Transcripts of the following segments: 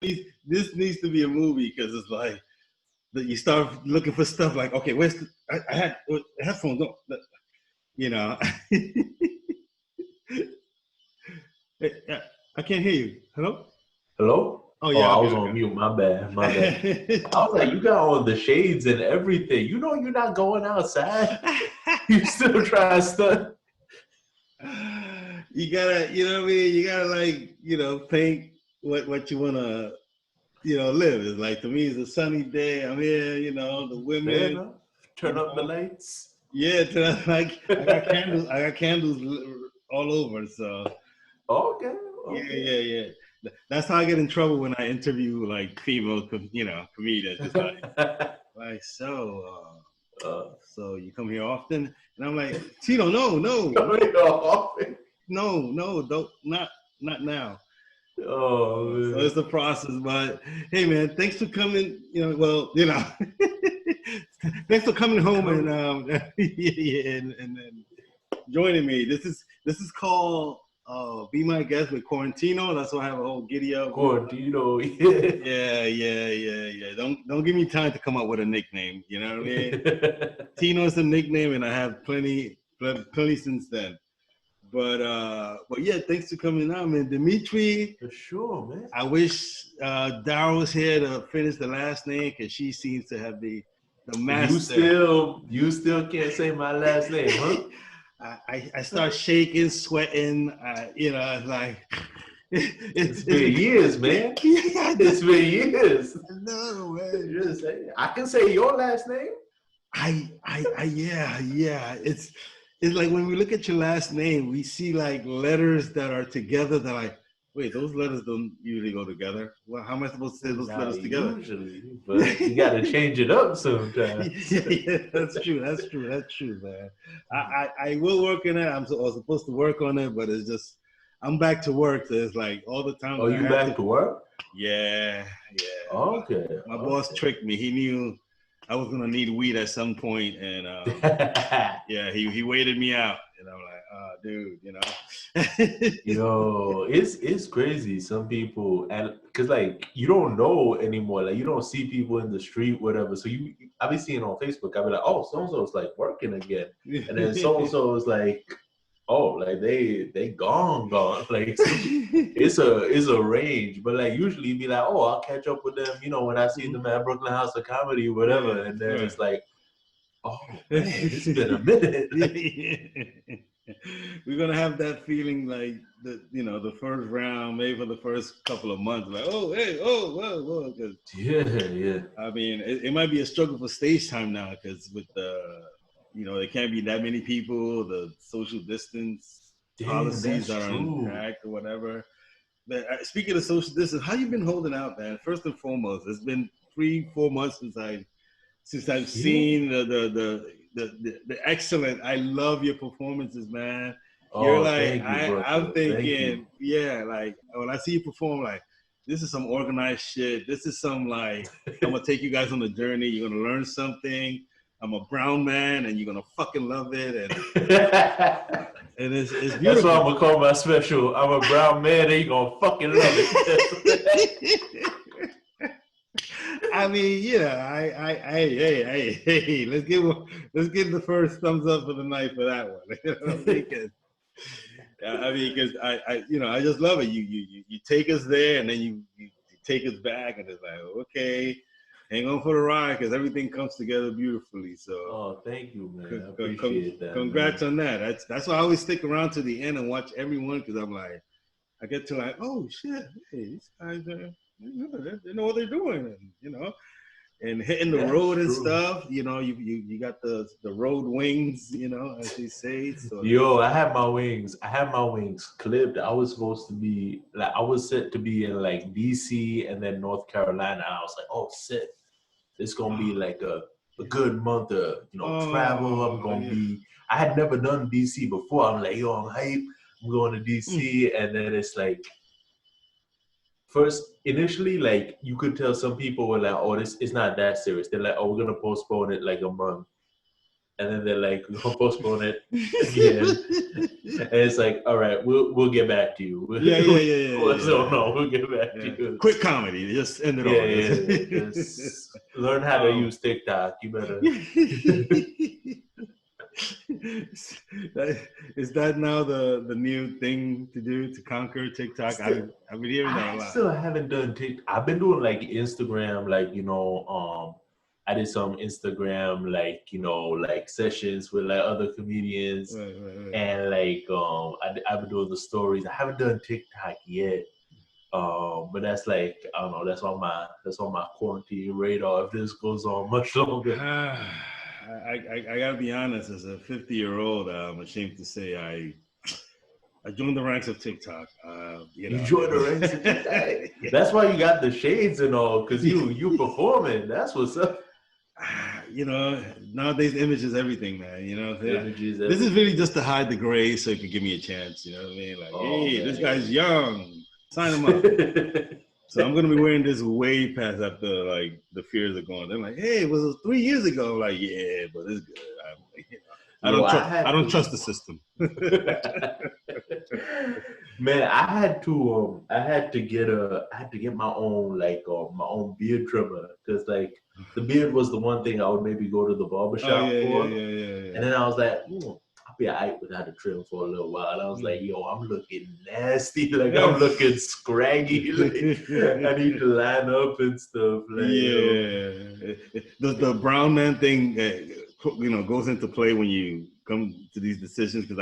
this needs to be a movie because it's like that you start looking for stuff like, okay, where's I had headphones on, you know. I can't hear you. Hello? Hello? Oh Oh, yeah, I okay, was on mute. My bad. My bad. okay. I was like, you got all the shades and everything. You know you're not going outside. You still try to stunt. You gotta, you know what I mean? You gotta like, paint what you wanna, live. It's like to me, it's a sunny day. I'm here, the Fair women, enough. you Turn up the know. lights. Yeah, like I got candles. I got candles all over. So Okay. yeah, Okay. yeah, yeah. That's how I get in trouble when I interview like female, comedians. It's like uh, so you come here often, and I'm like, Tito, no, no, coming off. no, no, don't, not now. Oh So man. it's a process, but hey, man, thanks for coming. Thanks for coming home and Come yeah, and joining me. This is called Be My Guest with Quarantino. That's why I have a whole giddy up. Gordito. Yeah. Yeah, yeah, yeah, yeah. Don't give me time to come up with a nickname. You know what I mean? Tino is a nickname, and I have plenty since then. But yeah, thanks for coming on, man. Dimitri, For sure, man. I wish Daryl was here to finish the last name because she seems to have the You master. still can't say my last name, huh? I start shaking, sweating. Like It's been years, man. yeah, It's been years. I know, man. Just say, I can say your last name. Yeah, yeah. It's like when we look at your last name, we see like letters that are together. That like, wait, those letters don't usually go together. Well, how am I supposed to say those letters Not together? usually, but you got to change it up sometimes. Yeah, yeah, that's true. That's true. That's true, man. I will work on it. I was supposed to work on it, but it's just I'm back to work. So it's like all the time Oh, that I you have back to. to work? Yeah, yeah. Okay, My boss okay. tricked me. He knew I was gonna need weed at some point, and yeah, he waited me out, and I'm like, oh, dude, Yo, it's crazy. Some people, and because like you don't know anymore, like you don't see people in the street, whatever. So I be seeing on Facebook, I be like, oh, so and so is like working again, and then so and so is like, oh, like they gone, like so it's a range, but like usually be like, oh, I'll catch up with them, when I see them at Brooklyn House of Comedy, Yeah, whatever, and then right. it's like, oh man, it's been a minute. We're gonna have that feeling like the first round, maybe for the first couple of months, like, oh, hey, oh, whoa, whoa, because Yeah, yeah. I mean, it might be a struggle for stage time now because with there can't be that many people, the social distance Damn, policies that's that are true. intact or whatever. But speaking of social distance, how you been holding out, man? First and foremost, it's been 3-4 months since I've Yeah. seen the excellent. I love your performances, man. You're Oh, like thank you, I'm brother. Thank you. thinking, yeah, like when I see you perform, like this is some organized shit. This is some like I'm gonna take you guys on the journey. You're gonna learn something. I'm a brown man, and you're gonna fucking love it, and it's That's what beautiful. I'm gonna call my special. I'm a brown man, and you gonna fucking love it. I mean, hey, let's give the first thumbs up for the night for that one. You know what I mean? 'Cause, because I just love it. You take us there, and then you take us back, and it's like, okay, hang on for the ride, because everything comes together beautifully. So, Oh, thank you, man. I con- con- appreciate that, congrats man. on that. That's why I always stick around to the end and watch everyone, because I'm like, I get to like, oh shit, hey, these guys are, they know what they're doing, and hitting the That's road and true. stuff. You got the road wings, as they say. So Yo, I had my wings clipped. I was supposed to be like I was set to be in like DC and then North Carolina. I was like, oh shit, it's gonna be like a good month of travel. I'm oh gonna yeah. be. I had never done DC before. I'm like, yo, I'm hype. I'm going to Mm. DC, and then it's like first initially like you could tell some people were like, oh, this is not that serious. They're like, oh, we're gonna postpone it like a month. and then they're like, we're gonna postpone it again. And it's like, all right, we'll get back to you. Yeah. So no, we'll get back to you. Quick comedy, just end it all. Yeah. Just learn how to use TikTok. You better. Is that now the new thing to do to conquer TikTok? I've been hearing that a lot. I still haven't done TikTok. I've been doing like Instagram, like I did some Instagram, like like sessions with like other comedians, right. and like I've been doing the stories. I haven't done TikTok yet, but that's like I don't know. That's on my quarantine radar. If this goes on much longer. I gotta be honest. As a 50-year-old, I'm ashamed to say I joined the ranks of TikTok. You joined the ranks of TikTok. That's why you got the shades and all, because you performing. That's what's up. Nowadays image is everything, man. Images, this is really just to hide the gray, so you can give me a chance. You know what I mean? Like, hey, this guy's young. Sign him up. So I'm gonna be wearing this way past after like the fears are gone. They're like, hey, it was 3 years ago. I'm like, yeah, but it's good. I don't trust the system. Man, I had to get my own my own beard trimmer, because like the beard was the one thing I would maybe go to the barbershop for. Yeah. And then I was like, I'll be alright without a trim for a little while. And I was like, yo, I'm looking nasty, like I'm looking scraggy, like I need to line up and stuff. Like, the brown man thing, goes into play when you come to these decisions, because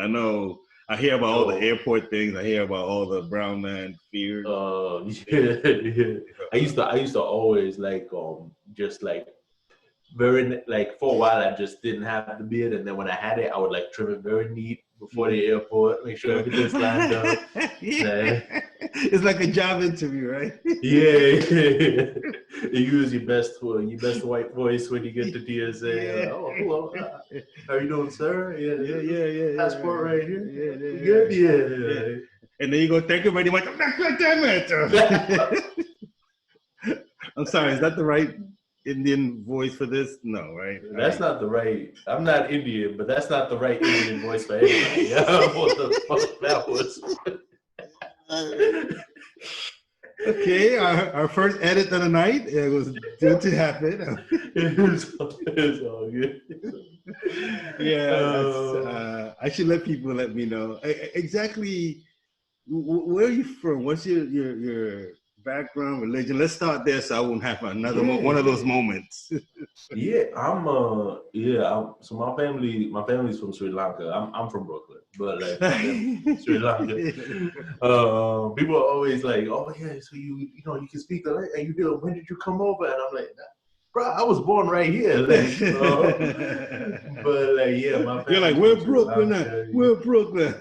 I hear about all the airport things. I hear about all the brown man fears. Yeah. I used to always just like very like for a while I just didn't have the beard, and then when I had it, I would like trim it very neat before the airport, make sure everything's lined up. It's like a job interview, right? Yeah. You use your best white voice when you get to TSA. Like, oh, hello. How you doing, sir? Yeah. Passport right here. Yeah. Yeah. And then you go, thank you very much. Damn it. I'm sorry, is that the right Indian voice for this? No, right? That's not the right. I'm not Indian, but that's not the right Indian voice for anybody. What the fuck that was? Okay, our first edit of the night. It was due to happen. It's all good. Yeah, I should let people let me know exactly where are you from. What's your background, religion? Let's start there, so I won't have another one of those moments. So my family's from Sri Lanka. I'm from Brooklyn, but like Sri Lanka. People are always like, oh yeah, so you can speak the language, and you do. When did you come over? And I'm like, bro, I was born right here. Like, but like, yeah, my family. You're like, we're Brooklyn now. We're Brooklyn.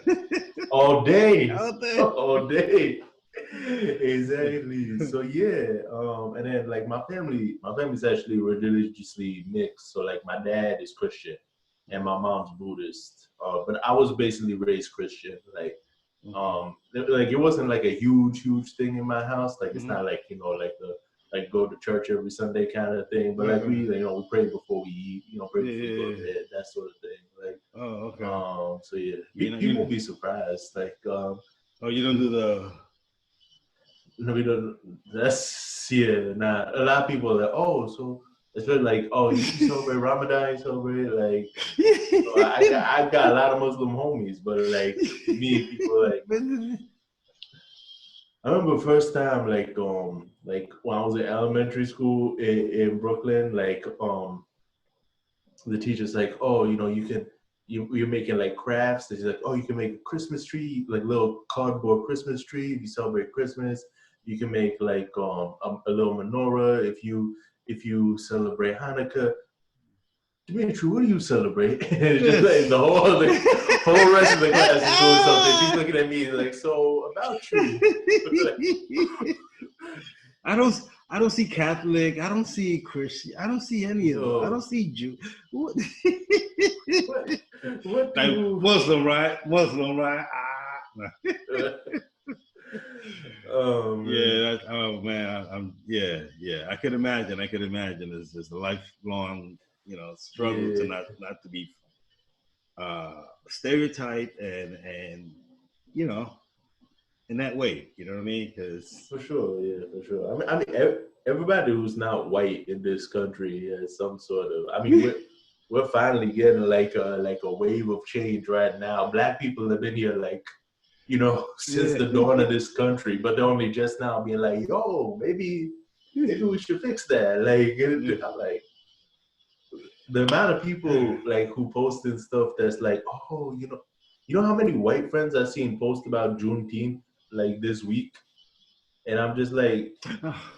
All day. All day. Exactly. So yeah, and then like my family's actually religiously mixed. So like my dad is Christian and my mom's Buddhist. But I was basically raised Christian. Like it wasn't like a huge thing in my house. Like it's not like like go to church every Sunday kind of thing. But like we pray before we eat, pray before we go to bed, that sort of thing. Like so yeah. People will be surprised. Like you don't do the. No, we don't. That's Nah, a lot of people are like, oh, so it's been like, oh, you celebrate Ramadan, you celebrate like. I got a lot of Muslim homies, but like me, people like. I remember first time like when I was in elementary school in Brooklyn, like the teacher's like, oh, you're making like crafts. She's like, oh, you can make a Christmas tree, like little cardboard Christmas tree if you celebrate Christmas. You can make like a little menorah if you celebrate Hanukkah. Dimitri, what do you celebrate? And just like the whole rest of the class is doing something. She's looking at me like, so about you. I don't see Catholic. I don't see Christian. I don't see any of them. I don't see Jew. What like Muslim, right? Oh man. I could imagine. It's just a lifelong, struggle to not to be stereotype and you know, in that way. You know what I mean? Because For sure, yeah, for sure. Everybody who's not white in this country has some sort of. I mean, we're finally getting like a wave of change right now. Black people have been here like, you know, since yeah. the dawn of this country, but they're only just now being like, yo, maybe we should fix that. Like, I'm like, the amount of people like who posted stuff that's like, oh, you know how many white friends I've seen post about Juneteenth like this week, and I'm just like,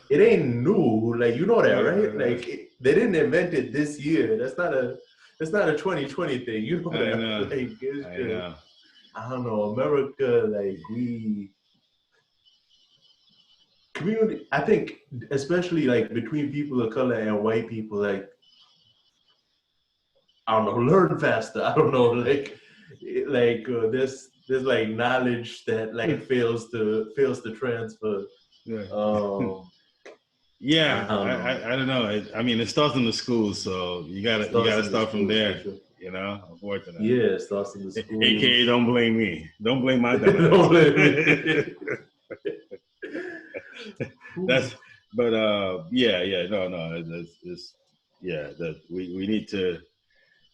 it ain't new, like you know that, right? Like they didn't invent it this year. That's not a 2020 thing, you know that. Know. Like it's I just, know. I don't know, America, like we community. I think especially like between people of color and white people, like I don't know, learn faster. I don't know, there's like knowledge that like fails to transfer. Yeah. I don't know. I mean, it starts in the schools, so you gotta start from there. Sure. You know, unfortunately. Yeah, it starts in the school. AKA, don't blame me. Don't blame my don't blame me. That's, but no. It's yeah. That we need to.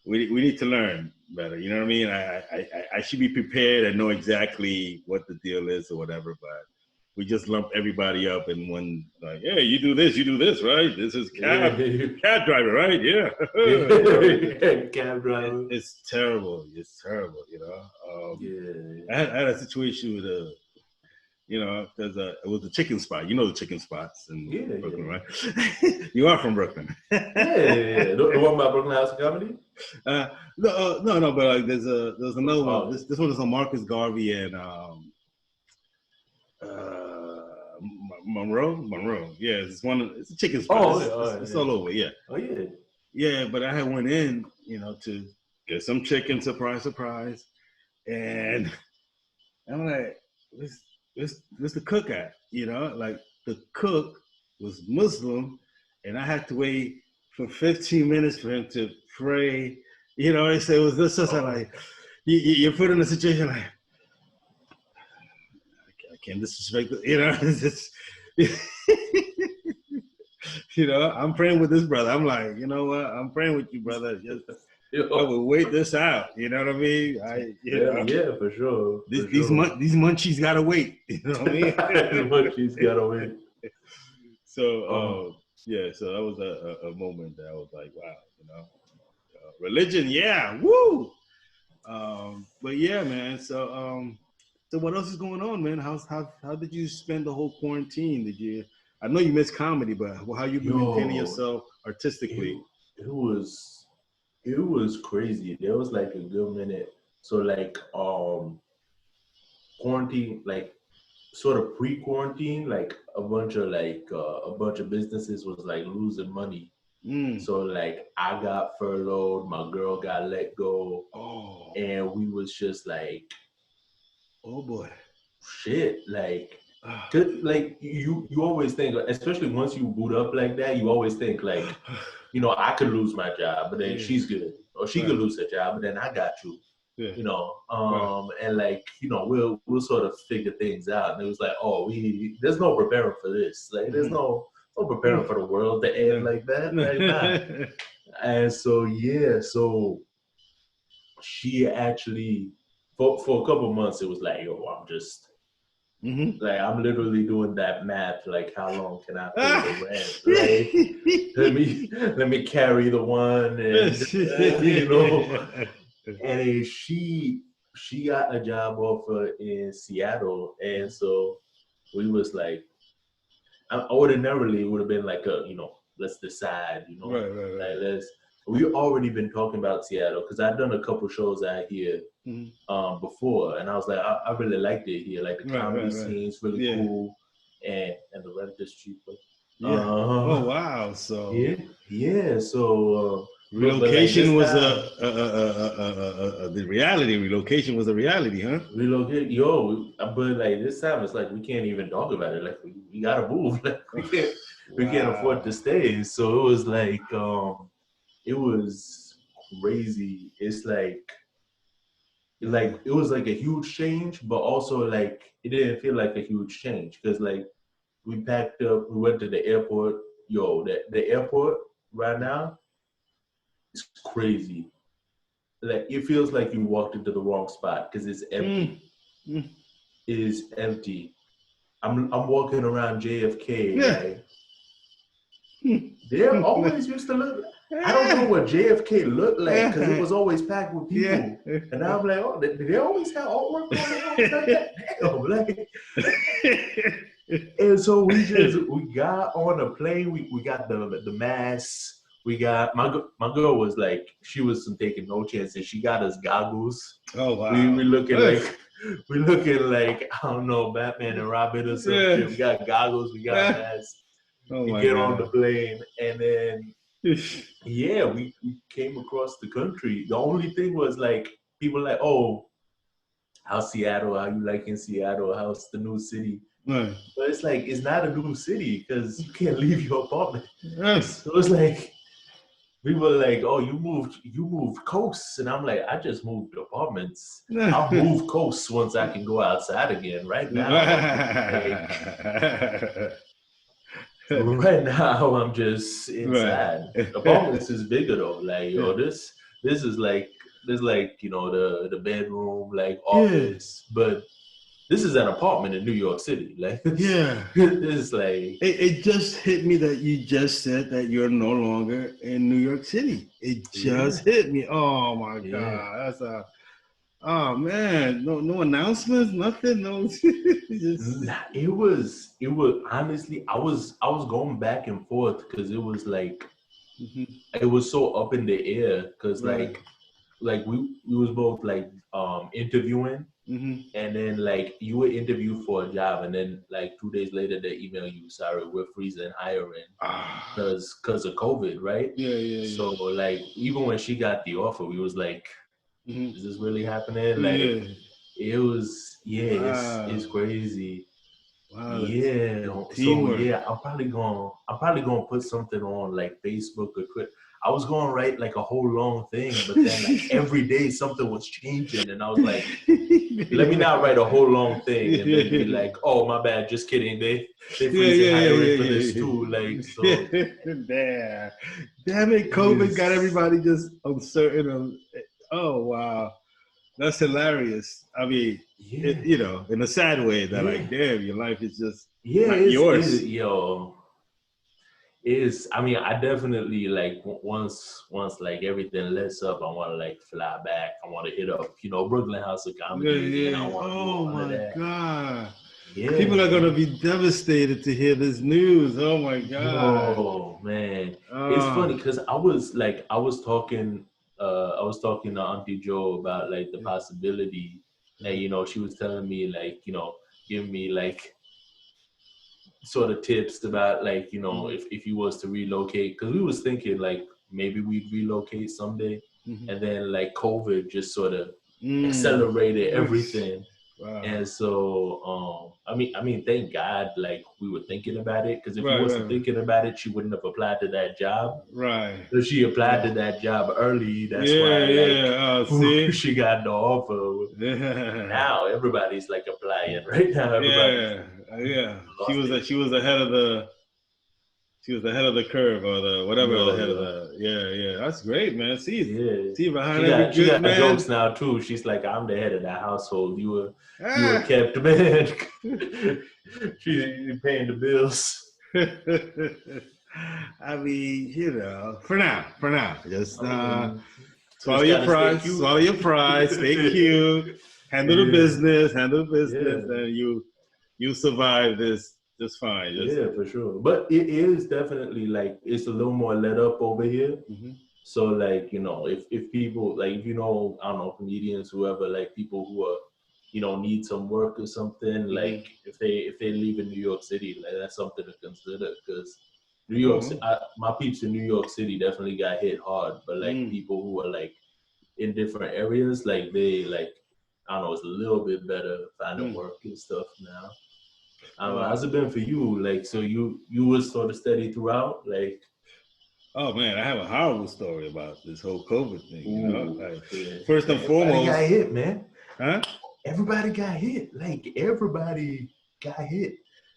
We need to learn better. You know what I mean? I should be prepared and know exactly what the deal is or whatever, but we just lump everybody up in one, like, yeah, you do this, right? This is cab driver, right? Yeah. Cab driver. It's terrible. It's terrible, you know? I had a situation with you know, it was the chicken spot. You know the chicken spots in Brooklyn, right? You are from Brooklyn. The one by Brooklyn House of Comedy? No, but like there's another one. This one is on Marcus Garvey and Monroe. Yeah, it's a chicken spot. It's all over. Yeah. Oh yeah. Yeah, but I had went in, you know, to get some chicken, surprise, and I'm like, where's the cook at? You know, like the cook was Muslim, and I had to wait for 15 minutes for him to pray. You know, so it was just like you're put in a situation like I can't disrespect. You know, it's you know, I'm praying with this brother. I'm like, you know what? I'm praying with you, brother. Just I will wait this out. You know what I mean? Yeah, for sure. These munchies gotta wait. You know what I mean? These munchies gotta wait. So so that was a moment that I was like, wow, you know, religion, yeah, woo. But yeah, man. So what else is going on, man? How did you spend the whole quarantine? I know you missed comedy, but how you been maintaining yourself artistically? It was crazy. There was like a good minute. So like quarantine, like sort of pre-quarantine, like a bunch of businesses was like losing money. So like I got furloughed, my girl got let go, and we was just like, oh boy, shit, like. Like you always think, especially once you boot up like that, you always think like, you know, I could lose my job, but then she's good, or she could lose her job, but then I got you. You know, and like, you know, we'll sort of figure things out. And it was like, there's no preparing for this. Like, there's no preparing for the world to end like that right now. And so so she actually for a couple of months it was like, yo, I'm just. Like I'm literally doing that math. Like, how long can I pay the rent? Like, let me carry the one, and you know. And she got a job offer in Seattle, and so we was like, ordinarily it would have been like let's decide, you know, right. Like we already been talking about Seattle because I've done a couple shows out here before, and I was like, I really liked it here. Like the comedy scene's really cool, and the rent is cheaper. Oh wow! So so relocation was the reality. Relocation was a reality, huh? Relocate, but like this time it's like we can't even talk about it. Like we gotta move. Like we can't afford to stay. So it was like it was crazy. It's like like it was like a huge change, but also like it didn't feel like a huge change because like we packed up, we went to the airport. Yo, the airport right now is crazy. Like it feels like you walked into the wrong spot because it's empty. It is empty. I'm walking around JFK, right? There always used to look. I don't know what JFK looked like because it was always packed with people. And I'm like, oh, they always have artwork on it like that. Damn, like. And so we got on a plane. We got the masks. We got my girl was like, she wasn't taking no chances. She got us goggles. Oh wow. We looking like I don't know, Batman and Robin or some shit. We got goggles. We got masks. Oh We my get God. on the plane, and then yeah, we came across the country. The only thing was like people like, oh, how's Seattle? How you liking Seattle? How's the new city? Right. But it's like it's not a new city because you can't leave your apartment. Yes. So it's like we were like, oh, you moved coasts, and I'm like, I just moved apartments. I'll move coasts once I can go outside again. Right now, right now I'm just inside. Right. Apartments is bigger though. Like yo, this is like you know the bedroom like office, but this is an apartment in New York City. Like it's like it just hit me that you just said that you're no longer in New York City. It just hit me. Oh my God, that's a. Oh man, no announcements, nothing, no. It was honestly, I was going back and forth because it was like it was so up in the air because like we was both like interviewing and then like you would interview for a job and then like 2 days later they email you, sorry, we're freezing hiring because of COVID, right? So like even when she got the offer, we was like, is this really happening? Like it was it's crazy. Wow, So yeah, I'm probably gonna put something on like Facebook or Twitter. I was gonna write like a whole long thing, but then like every day something was changing, and I was like, let me not write a whole long thing and then be like, oh my bad, just kidding. They freezing hiring for this too. Like so. Damn it, COVID got everybody just uncertain. Oh wow. That's hilarious. I mean, you know, in a sad way that like, damn, your life is just not yours. I mean, I definitely like once like everything lets up, I want to like fly back. I want to hit up, you know, Brooklyn House of Comedy. And I want to do all of that. God. Yeah. People are gonna be devastated to hear this news. Oh my God. Oh man, it's funny because I was talking to Auntie Joe about like the possibility, and you know she was telling me like you know giving me like sort of tips about like you know if you was to relocate, because we was thinking like maybe we'd relocate someday, and then like COVID just sort of accelerated everything. Wow. And so, I mean, thank God, like we were thinking about it, because if we wasn't thinking about it, she wouldn't have applied to that job. Right. So she applied to that job early. That's why, like, she got the offer. Now everybody's like applying right now. She was ahead of the. She was the head of the curve, or the whatever the head of the. That's great, man. See behind every she good got man. Jokes now too. She's like, I'm the head of that household. You were kept, man. She's paying the bills. I mean, you know, for now, just swallow your pride, stay cute, handle the business, and you survive this. Just fine. For sure. But it is definitely like it's a little more let up over here. So like, you know, if people like, if you know, I don't know, comedians, whoever, like people who are, you know, need some work or something, like if they live in New York City, like that's something to consider, because New York, my peeps in New York City definitely got hit hard, but like people who are like in different areas, like they like, I don't know, it's a little bit better finding work and stuff now. How's it been for you? Like, so you was sort of steady throughout, like. Oh man, I have a horrible story about this whole COVID thing. You know, like, first and foremost, got hit, man. Huh? Everybody got hit. Like everybody got hit.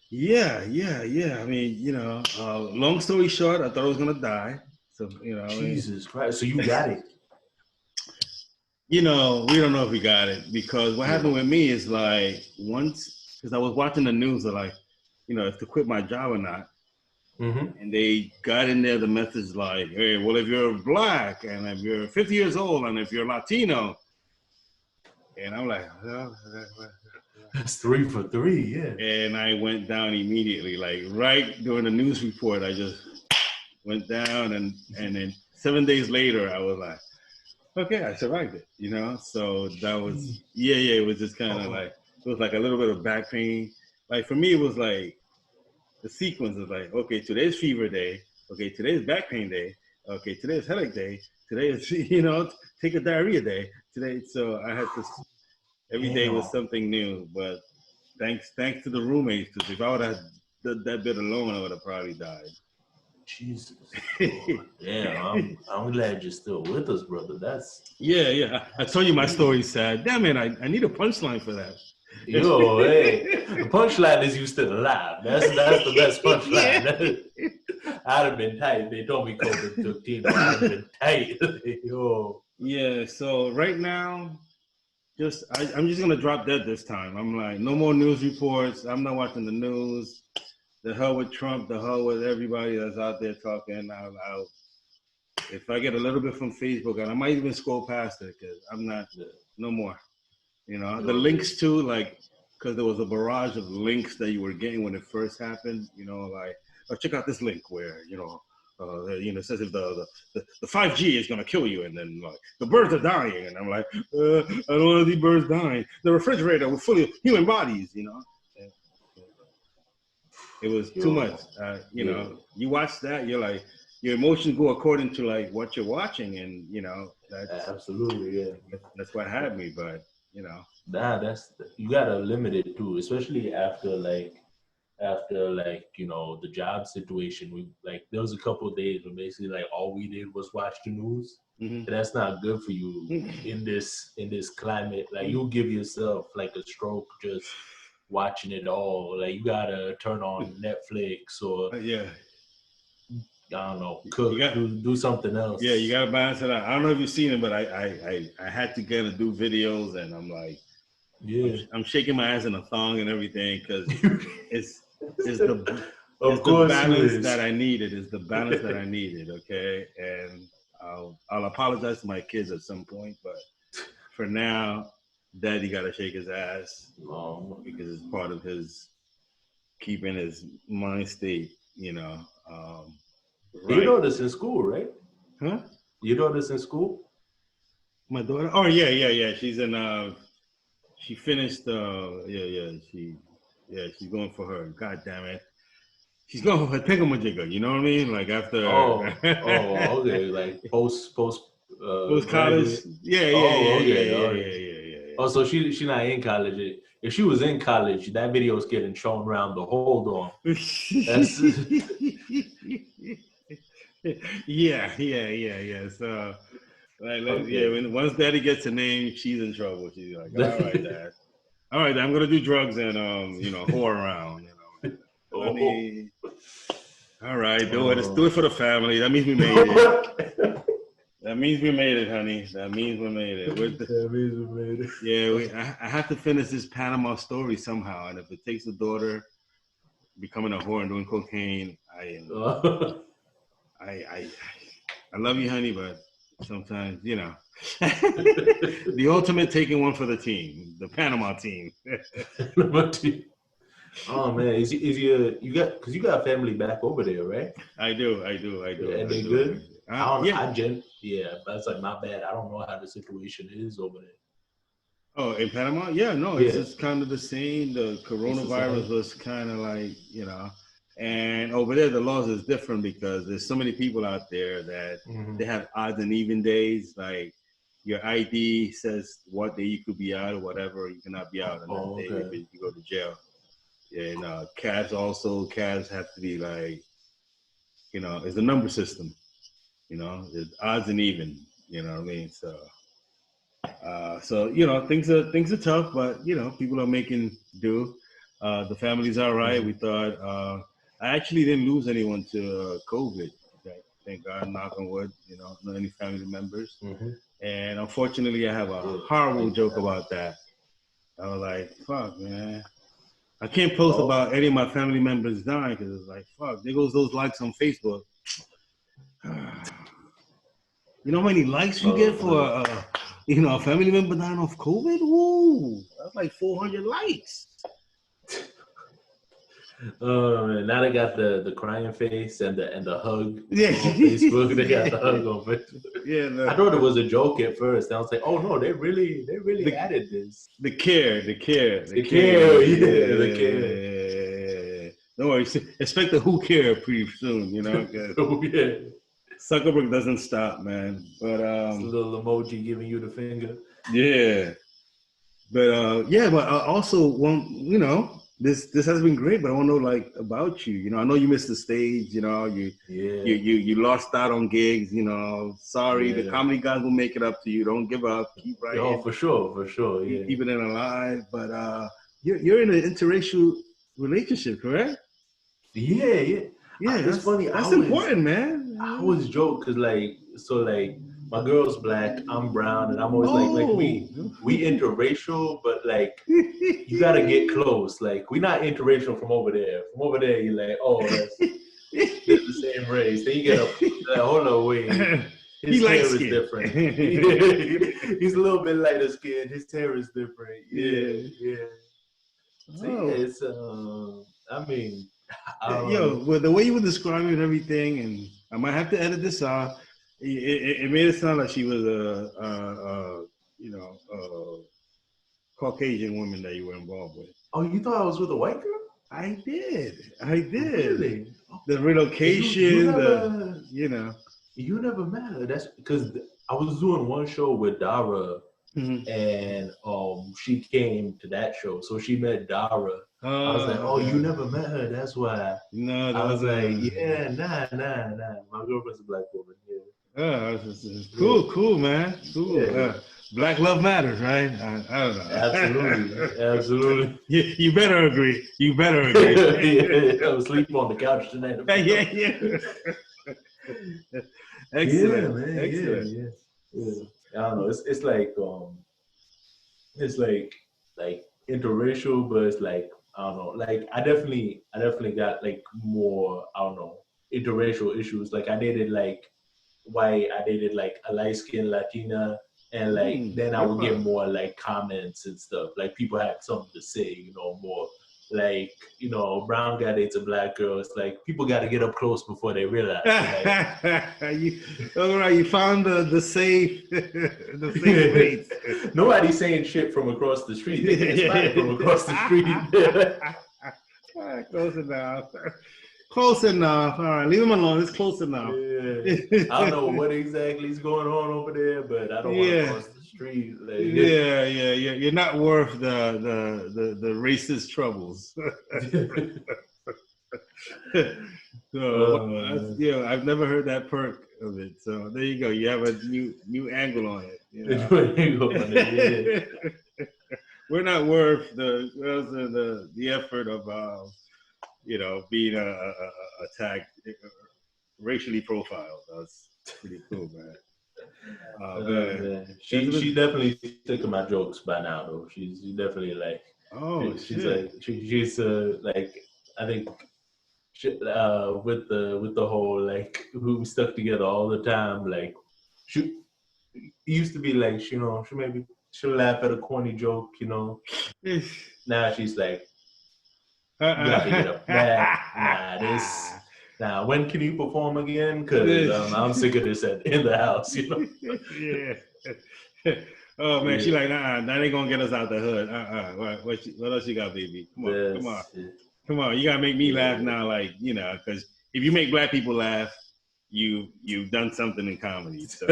Yeah. I mean, long story short, I thought I was gonna die. So, Jesus Christ. So you got it. we don't know if we got it because what happened with me is like once, because I was watching the news of like, if to quit my job or not. Mm-hmm. And they got in there the message like, hey, well, if you're black and if you're 50 years old and if you're Latino, and I'm like, That's 3 for 3, yeah. and I went down immediately, like right during the news report, I just went down, and then 7 days later, I was like, okay, I survived it, So that was, it was just kind of like, it was like a little bit of back pain. Like for me, it was like the sequence is like, okay, today's fever day, okay, today's back pain day, okay, today's headache day, today is, take a diarrhea day, today. So I had to, every day was something new, but thanks to the roommates, because if I would have done that bit alone, I would have probably died. Jesus. Yeah, I'm glad you're still with us, brother. That's I told you my story's sad. Damn it, I need a punchline for that. Yo, hey, the punchline is you still alive. That's the best punchline. I'd have been tight. They told me COVID took Tino. I'd have been tight. Yo. Yeah, so right now, I'm just gonna drop dead this time. I'm like, no more news reports. I'm not watching the news. The hell with Trump. The hell with everybody that's out there talking. If I get a little bit from Facebook, and I might even scroll past it because I'm not. No more. The links too, like, because there was a barrage of links that you were getting when it first happened. Like, oh, check out this link where it says if the 5G is gonna kill you, and then like the birds are dying, and I'm like, I don't want to see birds dying. The refrigerator was full of human bodies. It was too much. You watch that, you're like, your emotions go according to like what you're watching, and that's absolutely, that's what had me. But that's you gotta limit it too, especially after the job situation. We like there was a couple of days where basically like all we did was watch the news. Mm-hmm. And that's not good for you in this climate. Like you'll give yourself like a stroke just watching it all. Like you gotta turn on Netflix or I don't know, cook, do something else. Yeah, you gotta balance it out. I don't know if you've seen it, but I had to get to do videos, and I'm like, I'm shaking my ass in a thong and everything because it's the balance that I needed. It's the balance that I needed. Okay, and I'll apologize to my kids at some point, but for now, Daddy gotta shake his ass because it's part of his keeping his mind state. Right. You know this in school, right? Huh? You know this in school? My daughter? Oh yeah. She's in. She finished. She's going for her. God damn it. She's going for her thingamajigger. You know what I mean? Like after. Okay. Like post college. Yeah. Oh, so she's not in college. If she was in college, that video is getting shown around the whole dorm. That's. Yeah. So, when once Daddy gets a name, she's in trouble. She's like, all right, Dad. All right, I'm gonna do drugs and whore around. Honey. All right, do it. Let's do it for the family. That means we made it. That means we made it, honey. That means we made it. That means we made it. Yeah, I have to finish this Panama story somehow, and if it takes a daughter becoming a whore and doing cocaine, I love you, honey, but sometimes, the ultimate taking one for the team, the Panama team. Oh man, is you got family back over there, right? I do. And they good? That's like my bad. I don't know how the situation is over there. Oh, in Panama? Yeah, no, it's just kind of the same. The coronavirus was kind of like, and over there the laws is different because there's so many people out there that they have odds and even days. Like your ID says what day you could be out or whatever, you cannot be out on that day because you go to jail. And cabs have to be like, it's a number system. There's odds and even. You know what I mean? So So things are tough, but people are making do. The family's all right. We thought I actually didn't lose anyone to COVID. Thank God, knock on wood. Not any family members. And unfortunately, I have a horrible joke about that. I was like, fuck, man. I can't post about any of my family members dying because it's like, fuck, there goes those likes on Facebook. You know how many likes you get for a family member dying of COVID? Woo! That's like 400 likes. Now they got the crying face and the hug on Yeah. Facebook. They got the hug on Facebook. Yeah, I thought it was a joke at first. I was like, oh no, they really added this. The care. The care. Don't worry, expect the who care pretty soon, Oh, yeah. Zuckerberg doesn't stop, man. But It's a little emoji giving you the finger. Yeah. But but I also want, this has been great, but I want to know like about you. I know you missed the stage, you lost out on gigs, sorry, the comedy guys will make it up to you. Don't give up, keep writing. Oh, for sure, yeah. Keep it alive. But you're in an interracial relationship, correct? Yeah. It's funny. That's important, man. I always joke because my girl's black, I'm brown, and I'm always like we interracial, but like you gotta get close. Like we're not interracial from over there. From over there, you're like, oh, that's the same race. Then you get up, like, hold on, wait. His hair is different. He's a little bit lighter skinned. His hair is different. Yeah. So it's I mean. Well, the way you were describing and everything, and I might have to edit this out. It made it sound like she was a Caucasian woman that you were involved with. Oh, you thought I was with a white girl? I did. Really? The relocation, You never met her. That's because I was doing one show with Dara, and she came to that show, so she met Dara. I was like, oh, you never met her. That's why. No, I was like, yeah, nah. My girlfriend's a black woman. Yeah. Cool, man. Cool. Yeah. Black love matters, right? I don't know. Absolutely. You better agree. I was sleeping on the couch tonight. Yeah. Excellent. Yeah, man. Excellent. Yeah. I don't know. It's like interracial, but it's like, I don't know. Like I definitely got like more, I don't know, interracial issues. Like I dated like white, I dated like a light skinned Latina, and like then I would get more like comments and stuff. Like people had something to say, more like, brown guy dates a black girl. It's like people got to get up close before they realize. You found the safe, the safe place. Nobody's saying shit from across the street. They get inspired from across the street. Close enough. All right, leave him alone. It's close enough. Yeah. I don't know what exactly is going on over there, but I don't want to cross the street. Like, You're not worth the racist troubles. So I've never heard that perk of it. So there you go. You have a new angle on it. We're not worth the effort of being attacked, racially profiled. That's pretty cool, man. Man. She definitely sick of my jokes by now, though. She's definitely like, she's like, she's like, I think with the whole like who stuck together all the time. Like she used to be like, she'll laugh at a corny joke, Now she's like, you have to get up back. When can you perform again? Because I'm sick of this in the house, Yeah. Oh man, she like, that ain't gonna get us out the hood. What else you got, baby? Come on. You gotta make me laugh now, like, because if you make black people laugh, you've done something in comedy. So,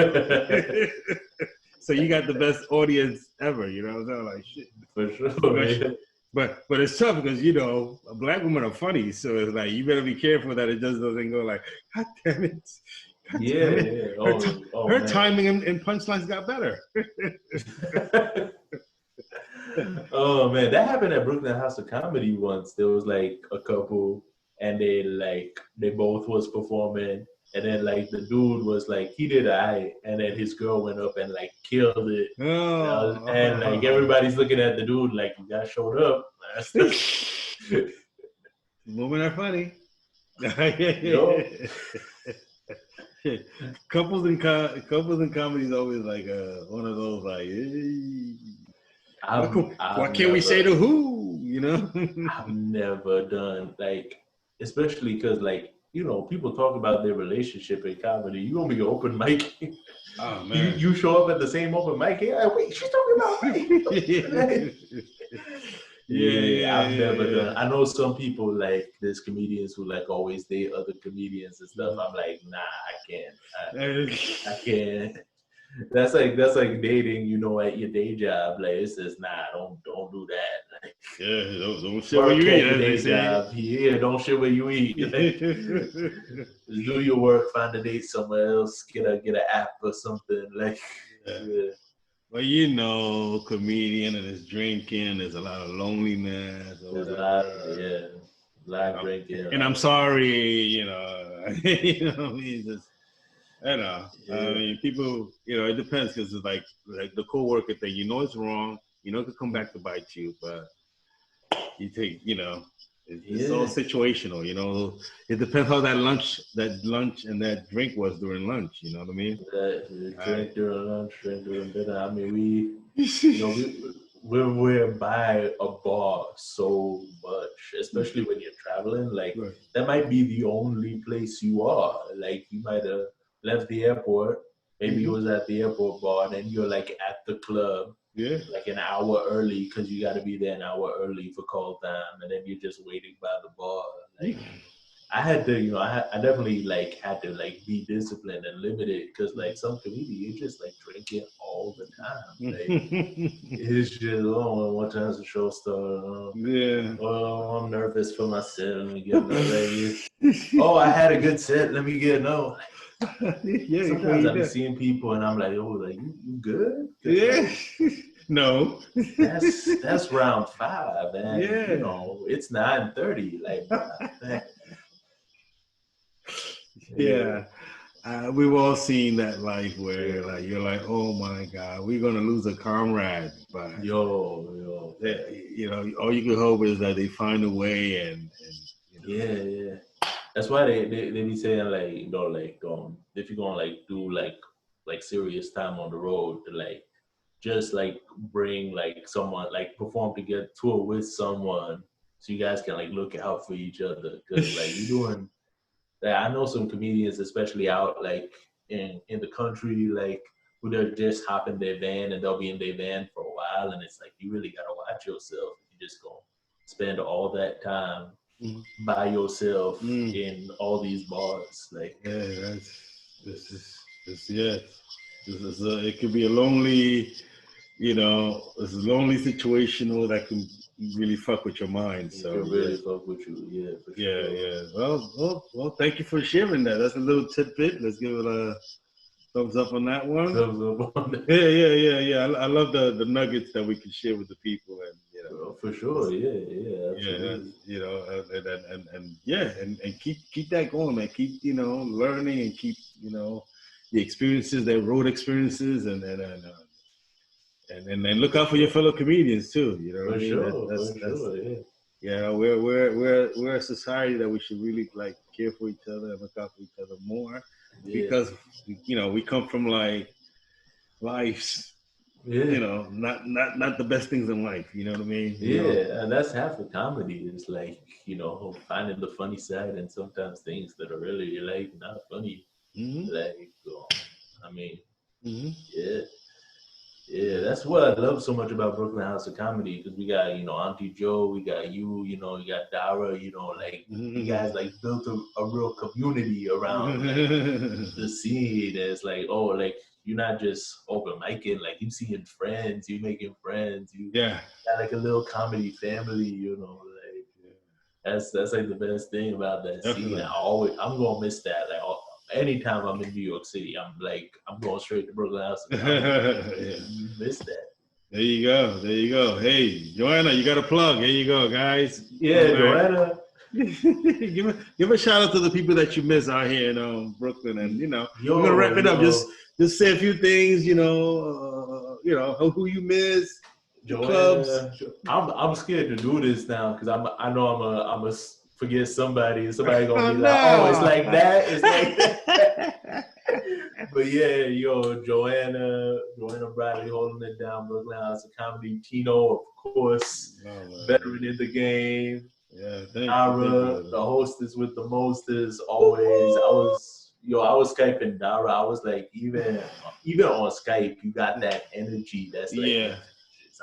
so you got the best audience ever. I'm saying? Like shit. For sure. But it's tough because black women are funny, so it's like you better be careful that it just doesn't go like, God damn it, Yeah. Her Man. timing and punchlines got better. Oh man, that happened at Brooklyn House of Comedy once. There was like a couple, and they both was performing, and then like the dude was like he did and then his girl went up and like killed it, and like everybody's looking at the dude like you guys showed up. Women are funny. Yo. Couples in comedy is always like one of those like. Why can't we say the who? You know, I've never done like, especially because like people talk about their relationship in comedy. You gonna be open mic? Oh man, you show up at the same open mic. Yeah, wait, she's talking about me. Yeah, I've never done. I know some people like there's comedians who like always date other comedians and stuff. I'm like, nah, I can't. I can't. That's like dating, at your day job. Like it says, nah, don't do that. Like, yeah, don't shit where you eat. Your day job. Yeah, don't shit where you eat. Like, do your work. Find a date somewhere else. Get an app or something. Like, yeah. Well, comedian and his drinking. There's a lot of loneliness. There's a lot of drinking. And I'm sorry, I mean, just. I know. Yeah. I mean, people, it depends because it's like the co-worker thing. It's wrong. It could come back to bite you, but you take, it's all situational. It depends how that lunch and that drink was during lunch. You know what I mean? Drink during lunch, drink during dinner. I mean, we're by a bar so much, especially when you're traveling. Like that might be the only place you are. Like you might have left the airport, maybe you was at the airport bar, and then you're like at the club, like an hour early because you got to be there an hour early for call time, and then you're just waiting by the bar. Like I had to, I definitely like had to like be disciplined and limited because like some comedians just like drinking all the time. Like it's just what time's the show start? Oh, I'm nervous for my set. Let me get ready. Oh, I had a good set. Let me get no. Sometimes I be seeing people and I'm like, oh, like you good? Yeah. Like, no. That's round 5, and it's 9:30. Like, yeah. We've all seen that life where like you're like, oh my God, we're gonna lose a comrade. But all you can hope is that they find a way and yeah. That's why they be saying like if you're gonna like do like serious time on the road to like just like bring like someone like perform together, tour with someone so you guys can like look out for each other because like you're doing. I know some comedians, especially out like in the country, like who they're just hopping their van and they'll be in their van for a while, and it's like you really gotta watch yourself. You just gonna spend all that time by yourself in all these bars. Like it could be a lonely, it's a lonely situation that can really fuck with your mind. So it really fuck with you, for sure. Yeah. Well, thank you for sharing that. That's a little tidbit. Let's give it a thumbs up on that one. Thumbs up on that. Yeah. I love the nuggets that we can share with the people, and for sure. Yeah, absolutely. And keep that going, man. Keep learning and keep the experiences, the road experiences, and look out for your fellow comedians too. For sure. Yeah, we're a society that we should really like care for each other and look out for each other more because we come from like life's not the best things in life. You know what I mean? And that's half the comedy is like finding the funny side and sometimes things that are really like not funny. Like I mean, yeah, that's what I love so much about Brooklyn House of Comedy because we got Auntie Joe, we got you, you got Dara, like you guys like built a real community around like, the scene. It's like like you're not just open micing, like you seeing friends, you making friends, you got like a little comedy family, like that's like the best thing about that scene. I'm gonna miss that. Like anytime I'm in New York City, I'm going straight to Brooklyn House of Comedy. You missed that. There you go. There you go. Hey, Joanna, you got a plug. Here you go, guys. Yeah, Joanna. give a shout out to the people that you miss out here in Brooklyn, and we're gonna wrap it up. Just say a few things, who you miss, Joanna, clubs. I'm scared to do this now because I know I'm a forget somebody, and somebody gonna be no. like, oh, it's like that, it's like that. But yeah, Joanna Bradley holding it down, Brooklyn House of Comedy. Tino, of course, veteran in the game. Yeah, thank Dara, the hostess with the mostest, always. I was Skyping Dara. I was like, even on Skype, you got that energy. That's like,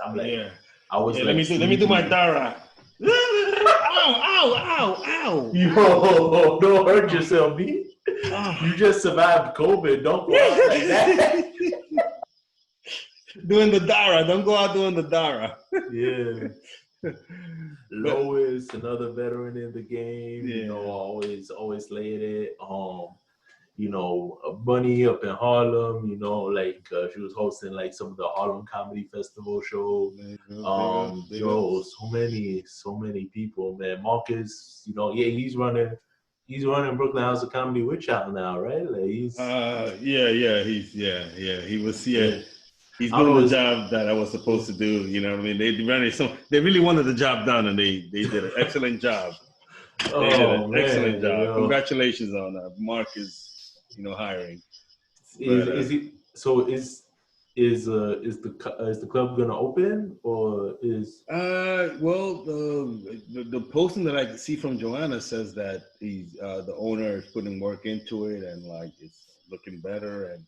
I'm like, I was like, let me do my Dara. Ow. Yo, don't hurt yourself, B. You just survived COVID. Don't go out like that. Doing the Dara. Don't go out doing the Dara. Yeah. Lois, another veteran in the game, always laying it. Bunny up in Harlem, she was hosting like some of the Harlem Comedy Festival show. So many people, man. Marcus, he's running Brooklyn House of Comedy with y'all now, right? Like he was He's doing the job that I was supposed to do. You know what I mean? They really wanted the job done, and they did an excellent job. Excellent job. Yo. Congratulations on Mark is hiring. Is the club gonna open, or is the posting that I can see from Joanna says that he's the owner is putting work into it, and like it's looking better, and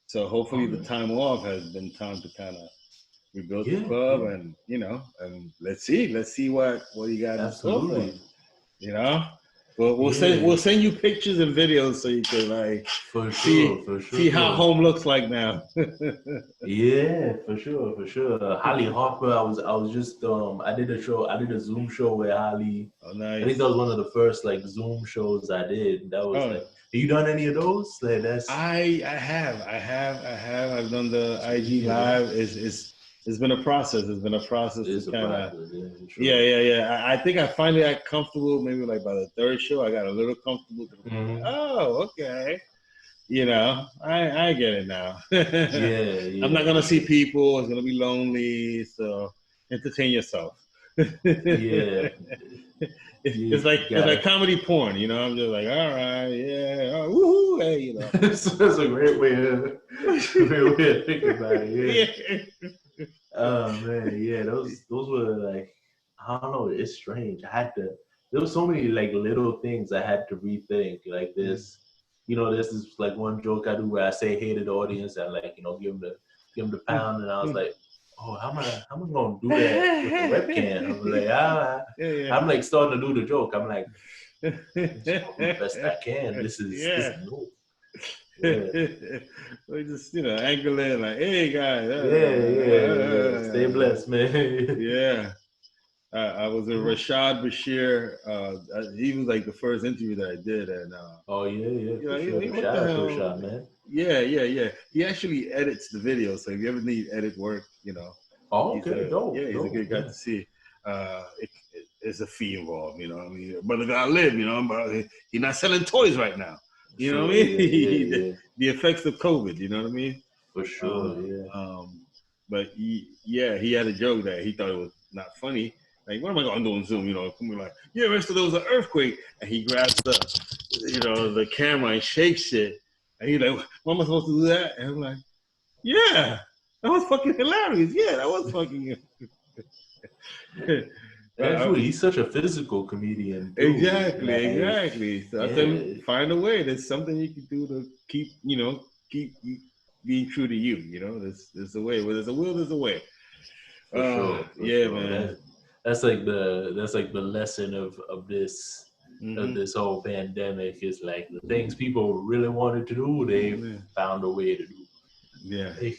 so hopefully the time off has been time to kind of rebuild the club, and and let's see what you got in store for him. We'll send you pictures and videos so you can see how home looks like now. Yeah, for sure. Holly Harper, I was just I did a Zoom show with Holly. Oh, nice. I think that was one of the first like Zoom shows I did. That was have you done any of those? Like I have. I've done the IG live. It's been a process. It's been a process to kind of. Yeah. I think I finally got comfortable. Maybe like by the third show, I got a little comfortable. Oh, okay. I get it now. I'm not gonna see people. It's gonna be lonely. So entertain yourself. It's like comedy porn. I'm just like, all right, woohoo, hey, That's a great way to think about it. Oh man, those were like, I don't know, it's strange. There was so many like little things I had to rethink. Like this, this is like one joke I do where I say hey to the audience and like, give them the pound, and I was like, oh, how am I gonna do that with the webcam? I'm like, I'm like starting to do the joke. I'm like, best I can. This is new. We just angle in like, hey guys. Stay blessed, man. I was a Rashad Bashir. He was like the first interview that I did, and Shout out to Rashad, man. Yeah. He actually edits the video, so if you ever need edit work, Oh, okay, he's a good guy to see. It's a fee involved, but the guy live, but he's not selling toys right now. You know what I mean? The effects of COVID, you know what I mean? For sure, But he had a joke that he thought it was not funny. Like, what am I going to do on Zoom? Like, Mister, there was an earthquake. And he grabs the camera and shakes it. And he's like, what am I supposed to do that? And I'm like, yeah, that was fucking hilarious. Yeah, that was fucking he's such a physical comedian. Too. Exactly. So I said, find a way. There's something you can do to keep being true to you. There's a way. Where there's a will, there's a way. For sure. Man. That's like the lesson of this of this whole pandemic is like the things people really wanted to do, they found a way to do. Yeah. They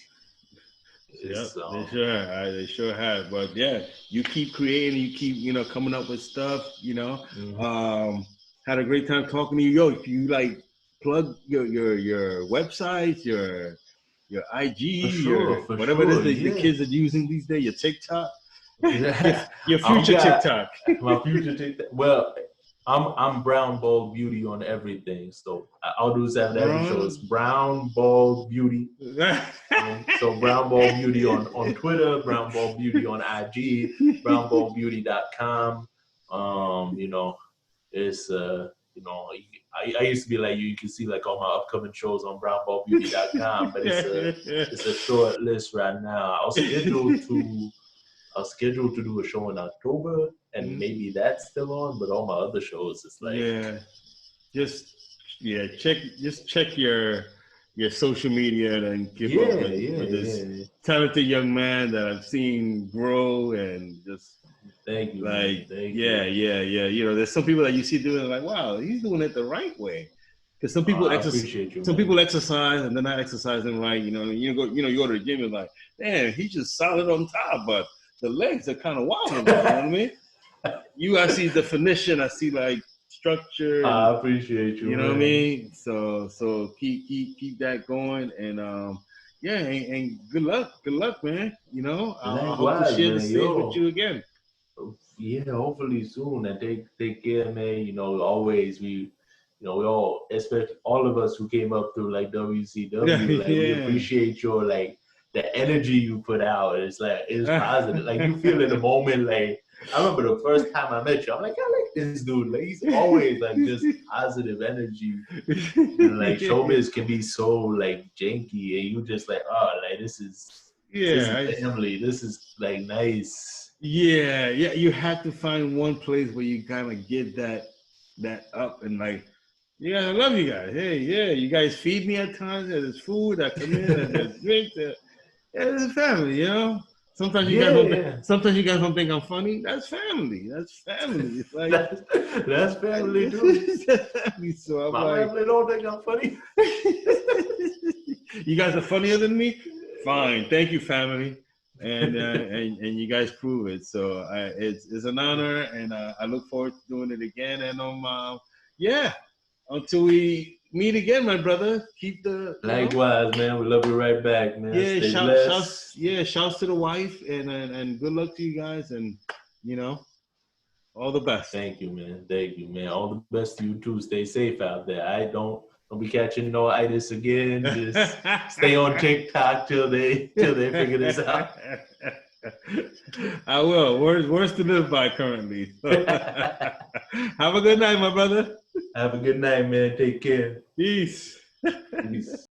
sure have. But you keep creating, you keep coming up with stuff. Had a great time talking to you. Yo, if you like plug your websites, your IG, For sure, for whatever it is sure, that the yeah. kids are using these days, your TikTok, Yeah. your I'm future got TikTok. my future TikTok. Well, I'm Brown Ball Beauty on everything. So I'll do that every show. It's Brown Ball Beauty. So Brown Ball Beauty on Twitter, Brown Ball Beauty on IG, brownballbeauty.com. You know, it's you know, I used to be like you can see like all my upcoming shows on brownballbeauty.com, but it's a short list right now. I was scheduled to do a show in October, and maybe that's still on, but all my other shows, it's like check your social media and keep up with this talented young man that I've seen grow and just thank you, like thank you. You know, there's some people that you see doing it like, wow, he's doing it the right way. Because some people people exercise and they're not exercising right. You know, you go to the gym and like, man, he's just solid on top, but the legs are kind of wobbling. You know what I mean? I see definition. I see like structure. And, I appreciate you. You know what I mean? So keep that going, and and good luck, man. You know, I hope to share the stage with you again. Yeah, hopefully soon. And take care, man. You know, always we all, especially all of us who came up through like WCW, like we appreciate your like the energy you put out. It's positive. Like you feel in the moment. Like I remember the first time I met you, I'm like, I like this dude. Like he's always like just positive energy. And like showbiz can be so like janky, and you just like, oh, like this is family. This is like nice. Yeah. You have to find one place where you kind of get that up and like, yeah, I love you guys. Hey, yeah, you guys feed me at times. There's food. I come in and there's drinks. It's a family, you know. Sometimes you guys don't think I'm funny. That's family. It's like that's family too. So I'm my family don't think I'm funny. You guys are funnier than me. Fine, thank you, family. And you guys prove it. So it's an honor, and I look forward to doing it again. And until we meet again, my brother. Keep the likewise, man. We love you right back, man. Yeah, shouts to the wife, and good luck to you guys, and all the best. Thank you, man. All the best to you too. Stay safe out there. Don't be catching no itis again. Just stay on TikTok till they figure this out. I will. Words to live by currently. Have a good night, my brother. Have a good night, man. Take care. Peace. Peace.